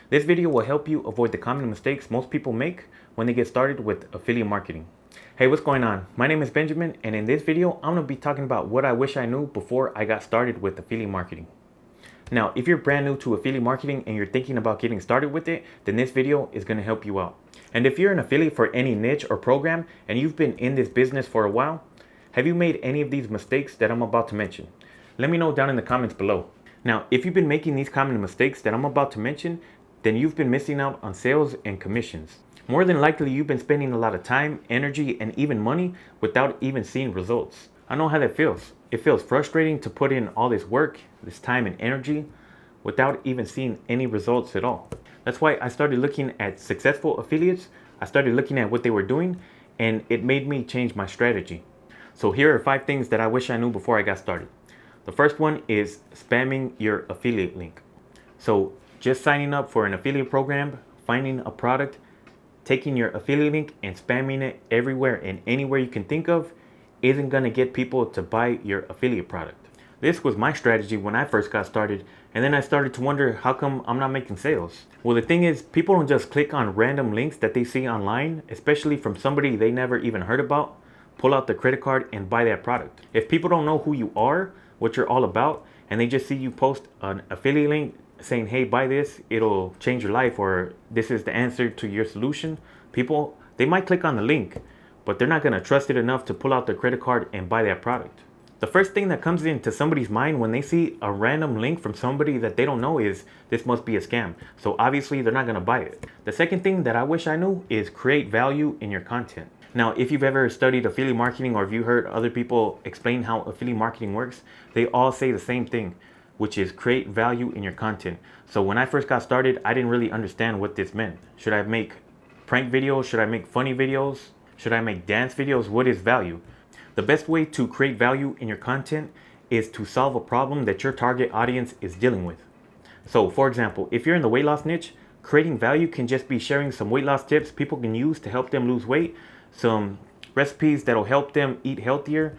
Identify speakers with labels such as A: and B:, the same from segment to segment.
A: This video will help you avoid the common mistakes most people make when they get started with affiliate marketing. Hey, what's going on? My name is Benjamin, and in this video, I'm going to be talking about what I wish I knew before I got started with affiliate marketing. Now, if you're brand new to affiliate marketing and you're thinking about getting started with it, then this video is going to help you out. And if you're an affiliate for any niche or program and you've been in this business for a while, have you made any of these mistakes that I'm about to mention? Let me know down in the comments below. Now, if you've been making these common mistakes that I'm about to mention, then you've been missing out on sales and commissions. More than likely, you've been spending a lot of time, energy, and even money without even seeing results. I know how that feels. It feels frustrating to put in all this work, this time and energy, without even seeing any results at all. That's why I started looking at successful affiliates. I started looking at what they were doing, and it made me change my strategy. So here are 5 things that I wish I knew before I got started. The first one is spamming your affiliate link. So just signing up for an affiliate program, finding a product, taking your affiliate link and spamming it everywhere and anywhere you can think of isn't going to get people to buy your affiliate product. This was my strategy when I first got started, and then I started to wonder, how come I'm not making sales? Well, the thing is, people don't just click on random links that they see online, especially from somebody they never even heard about, pull out the credit card and buy that product. If people don't know who you are, what you're all about, and they just see you post an affiliate link saying, hey, buy this, it'll change your life, or this is the answer to your solution, people, they might click on the link, but they're not going to trust it enough to pull out their credit card and buy that product. The first thing that comes into somebody's mind when they see a random link from somebody that they don't know is, this must be a scam. So obviously they're not going to buy it. The second thing that I wish I knew is create value in your content. Now, if you've ever studied affiliate marketing or if you heard other people explain how affiliate marketing works, they all say the same thing, which is create value in your content. So when I first got started, I didn't really understand what this meant. Should I make prank videos? Should I make funny videos? Should I make dance videos? What is value? The best way to create value in your content is to solve a problem that your target audience is dealing with. So for example, if you're in the weight loss niche, creating value can just be sharing some weight loss tips people can use to help them lose weight, some recipes that'll help them eat healthier,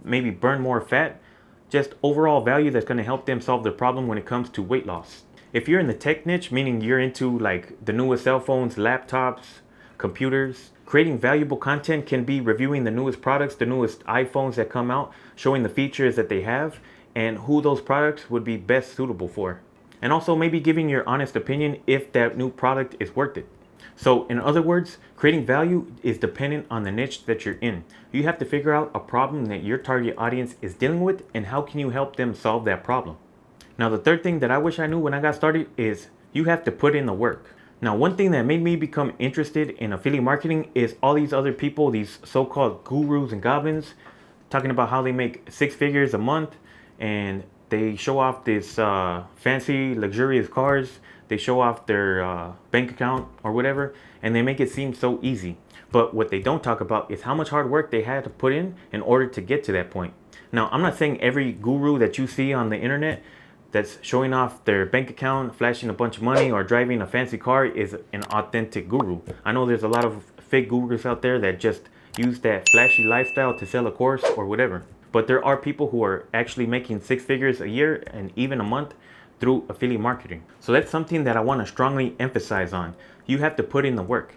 A: maybe burn more fat, just overall value that's going to help them solve their problem when it comes to weight loss. If you're in the tech niche, meaning you're into like the newest cell phones, laptops, computers, creating valuable content can be reviewing the newest products, the newest iPhones that come out, showing the features that they have and who those products would be best suitable for. And also maybe giving your honest opinion if that new product is worth it. So in other words, creating value is dependent on the niche that you're in. You have to figure out a problem that your target audience is dealing with and how can you help them solve that problem. Now, the third thing that I wish I knew when I got started is you have to put in the work. Now, one thing that made me become interested in affiliate marketing is all these other people, these so-called gurus and goblins, talking about how they make 6 figures a month and they show off this fancy, luxurious cars. They show off their bank account or whatever, and they make it seem so easy. But what they don't talk about is how much hard work they had to put in order to get to that point. Now, I'm not saying every guru that you see on the internet that's showing off their bank account, flashing a bunch of money, or driving a fancy car is an authentic guru. I know there's a lot of fake gurus out there that just use that flashy lifestyle to sell a course or whatever. But there are people who are actually making 6 figures a year and even a month through affiliate marketing. So that's something that I want to strongly emphasize on. You have to put in the work.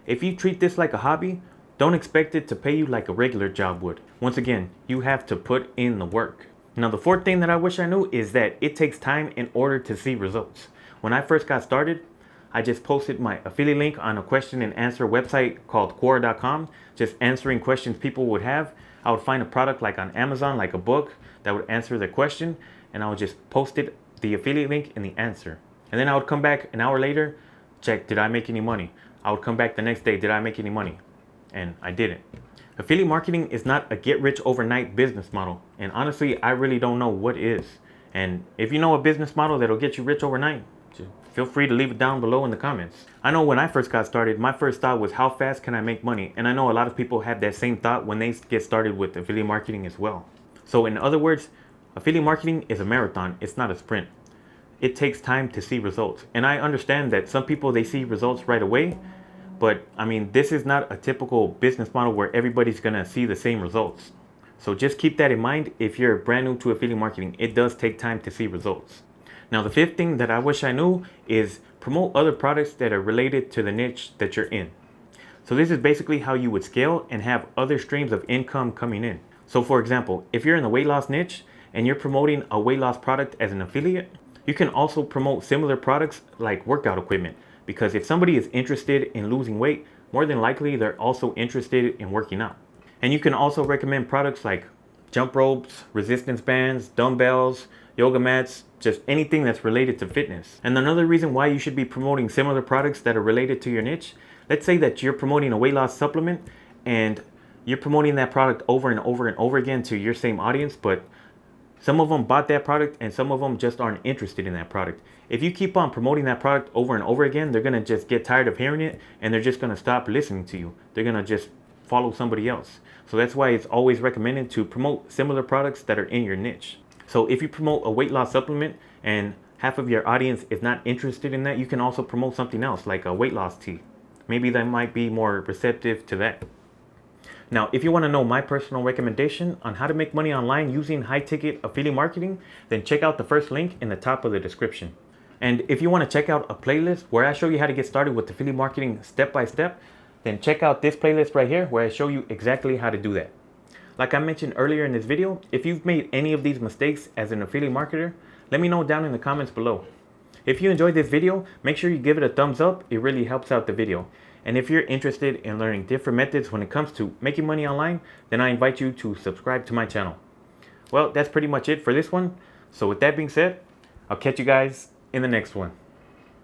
A: If you treat this like a hobby, don't expect it to pay you like a regular job would. Once again, you have to put in the work. Now, the fourth thing that I wish I knew is that it takes time in order to see results. When I first got started, I just posted my affiliate link on a question and answer website called Quora.com, just answering questions people would have. I would find a product like on Amazon, like a book that would answer the question, and I would just post it, the affiliate link and the answer. And then I would come back an hour later, check, did I make any money? I would come back the next day, did I make any money? And I didn't. Affiliate marketing is not a get rich overnight business model. And honestly, I really don't know what is. And if you know a business model that'll get you rich overnight, just feel free to leave it down below in the comments. I know when I first got started, my first thought was, how fast can I make money? And I know a lot of people have that same thought when they get started with affiliate marketing as well. So in other words, affiliate marketing is a marathon. It's not a sprint. It takes time to see results. And I understand that some people, they see results right away. But I mean, this is not a typical business model where everybody's going to see the same results. So just keep that in mind if you're brand new to affiliate marketing. It does take time to see results. Now, the fifth thing that I wish I knew is promote other products that are related to the niche that you're in. So this is basically how you would scale and have other streams of income coming in. So for example, if you're in the weight loss niche and you're promoting a weight loss product as an affiliate, you can also promote similar products like workout equipment, because if somebody is interested in losing weight, more than likely they're also interested in working out. And you can also recommend products like jump ropes, resistance bands, dumbbells, yoga mats, just anything that's related to fitness. And another reason why you should be promoting similar products that are related to your niche, let's say that you're promoting a weight loss supplement and you're promoting that product over and over and over again to your same audience, but some of them bought that product and some of them just aren't interested in that product. If you keep on promoting that product over and over again, they're gonna just get tired of hearing it and they're just gonna stop listening to you. They're gonna just follow somebody else. So that's why it's always recommended to promote similar products that are in your niche. So if you promote a weight loss supplement and half of your audience is not interested in that, you can also promote something else like a weight loss tea. Maybe they might be more receptive to that. Now, if you want to know my personal recommendation on how to make money online using high ticket affiliate marketing, then check out the first link in the top of the description. And if you want to check out a playlist where I show you how to get started with affiliate marketing step by step, then check out this playlist right here where I show you exactly how to do that. Like I mentioned earlier in this video, if you've made any of these mistakes as an affiliate marketer, let me know down in the comments below. If you enjoyed this video, make sure you give it a thumbs up. It really helps out the video. And if you're interested in learning different methods when it comes to making money online, then I invite you to subscribe to my channel. Well, that's pretty much it for this one. So with that being said, I'll catch you guys in the next one.